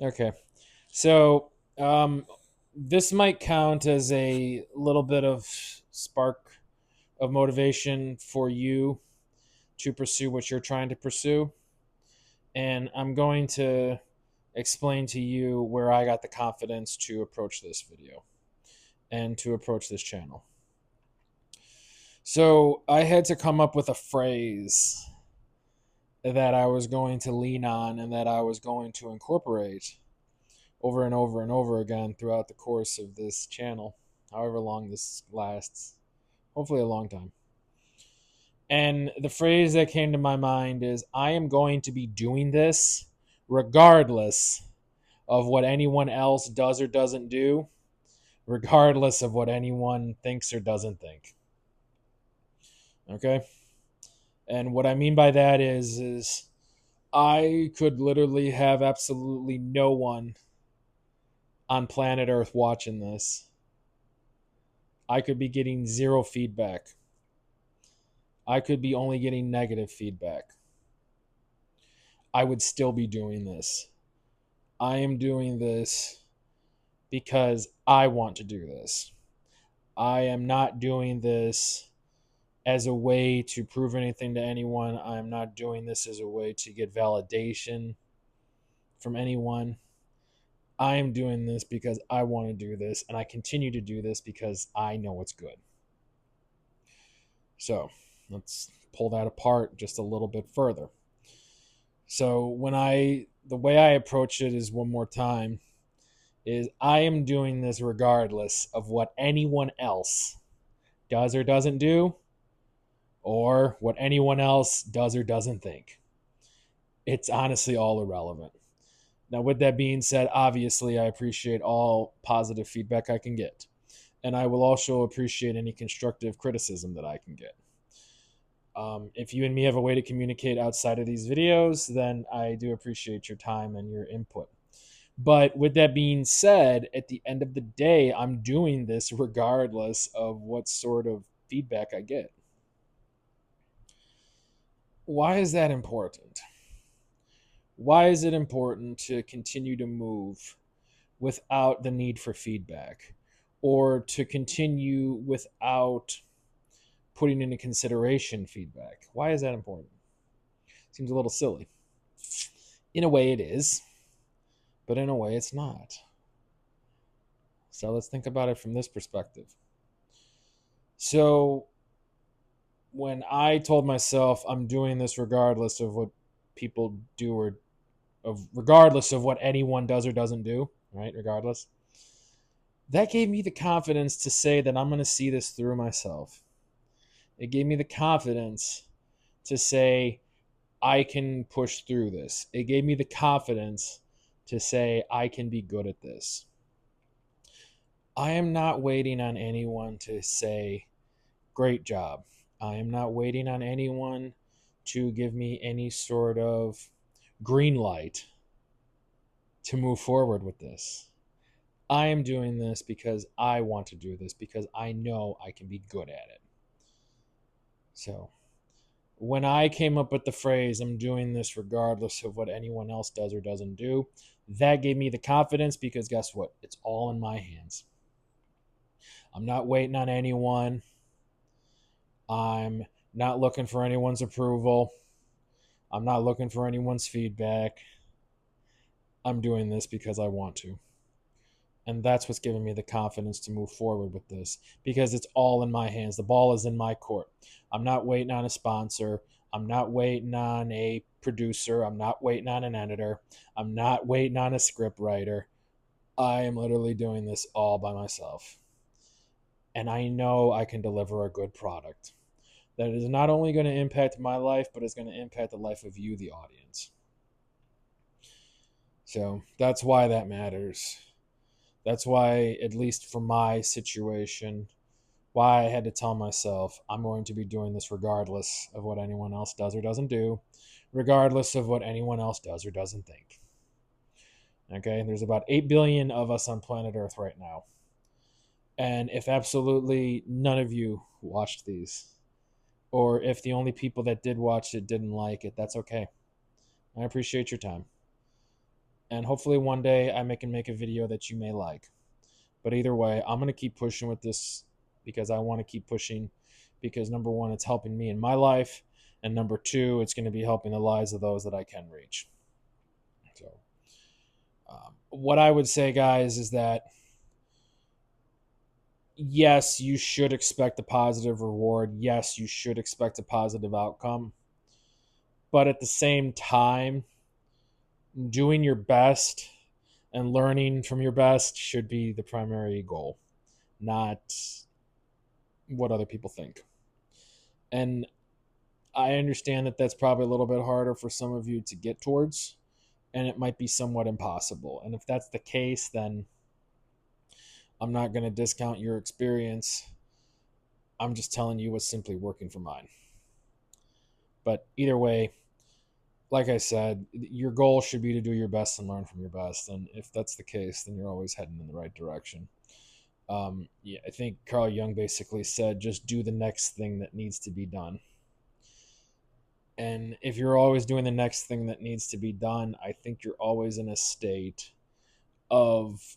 Okay. So, this might count as a little bit of spark of motivation for you to pursue what you're trying to pursue. And I'm going to explain to you where I got the confidence to approach this video and to approach this channel. So, I had to come up with a phrase that I was going to lean on and that I was going to incorporate over and over and over again throughout the course of this channel, however long this lasts, hopefully a long time. And the phrase that came to my mind is I am going to be doing this regardless of what anyone else does or doesn't do, regardless of what anyone thinks or doesn't think. Okay? And what I mean by that is I could literally have absolutely no one on planet Earth watching this. I could be getting zero feedback. I could be only getting negative feedback. I would still be doing this. I am doing this because I want to do this. I am not doing this as a way to prove anything to anyone. I am not doing this as a way to get validation from anyone. I am doing this because I want to do this, and I continue to do this because I know it's good. So let's pull that apart just a little bit further. So the way I approach it is one more time is I am doing this regardless of what anyone else does or doesn't do or what anyone else does or doesn't think. It's honestly all irrelevant. Now, with that being said, obviously, I appreciate all positive feedback I can get. And I will also appreciate any constructive criticism that I can get. If you and me have a way to communicate outside of these videos, then I do appreciate your time and your input. But with that being said, at the end of the day, I'm doing this regardless of what sort of feedback I get. Why is that important? Why is it important to continue to move without the need for feedback or to continue without putting into consideration feedback? Why is that important? Seems a little silly. In a way, it is, but in a way, it's not. So let's think about it from this perspective. So, when I told myself I'm doing this regardless of what people do or of regardless of what anyone does or doesn't do, right? Regardless. That gave me the confidence to say that I'm going to see this through myself. It gave me the confidence to say I can push through this. It gave me the confidence to say I can be good at this. I am not waiting on anyone to say great job. I am not waiting on anyone to give me any sort of green light to move forward with this. I am doing this because I want to do this because I know I can be good at it. So, when I came up with the phrase, I'm doing this regardless of what anyone else does or doesn't do, that gave me the confidence because guess what? It's all in my hands. I'm not waiting on anyone. I'm not looking for anyone's approval. I'm not looking for anyone's feedback. I'm doing this because I want to. And that's what's giving me the confidence to move forward with this because it's all in my hands. The ball is in my court. I'm not waiting on a sponsor. I'm not waiting on a producer. I'm not waiting on an editor. I'm not waiting on a script writer. I am literally doing this all by myself. And I know I can deliver a good product that is not only going to impact my life, but is going to impact the life of you, the audience. So that's why that matters. That's why, at least for my situation, why I had to tell myself I'm going to be doing this regardless of what anyone else does or doesn't do, regardless of what anyone else does or doesn't think. Okay, there's about 8 billion of us on planet Earth right now. And if absolutely none of you watched these, or if the only people that did watch it didn't like it, that's okay. I appreciate your time. And hopefully one day I can make a video that you may like. But either way, I'm going to keep pushing with this because I want to keep pushing because number one, it's helping me in my life. And number two, it's going to be helping the lives of those that I can reach. So, what I would say, guys, is that yes, you should expect a positive reward. Yes, you should expect a positive outcome. But at the same time, doing your best and learning from your best should be the primary goal, not what other people think. And I understand that that's probably a little bit harder for some of you to get towards, and it might be somewhat impossible. And if that's the case, then I'm not going to discount your experience. I'm just telling you what's simply working for mine. But either way, like I said, your goal should be to do your best and learn from your best. And if that's the case, then you're always heading in the right direction. Yeah, I think Carl Jung basically said, just do the next thing that needs to be done. And if you're always doing the next thing that needs to be done, I think you're always in a state of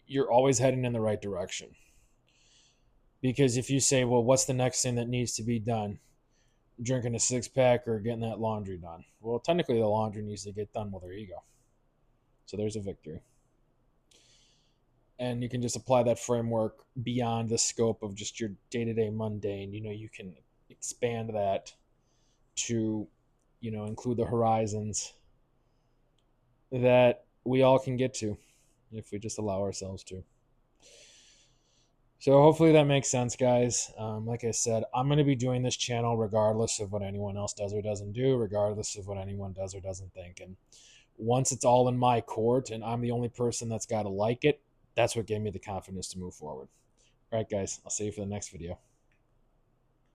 you're always heading in the right direction. Because if you say, well, what's the next thing that needs to be done? Drinking a six pack or getting that laundry done. Well, technically, the laundry needs to get done. Well, there you go. So there's a victory. And you can just apply that framework beyond the scope of just your day to day mundane. You can expand that to, include the horizons that we all can get to if we just allow ourselves to. So hopefully that makes sense, guys. Like I said, I'm going to be doing this channel regardless of what anyone else does or doesn't do, regardless of what anyone does or doesn't think. And once it's all in my court and I'm the only person that's got to like it, that's what gave me the confidence to move forward. All right, guys, I'll see you for the next video.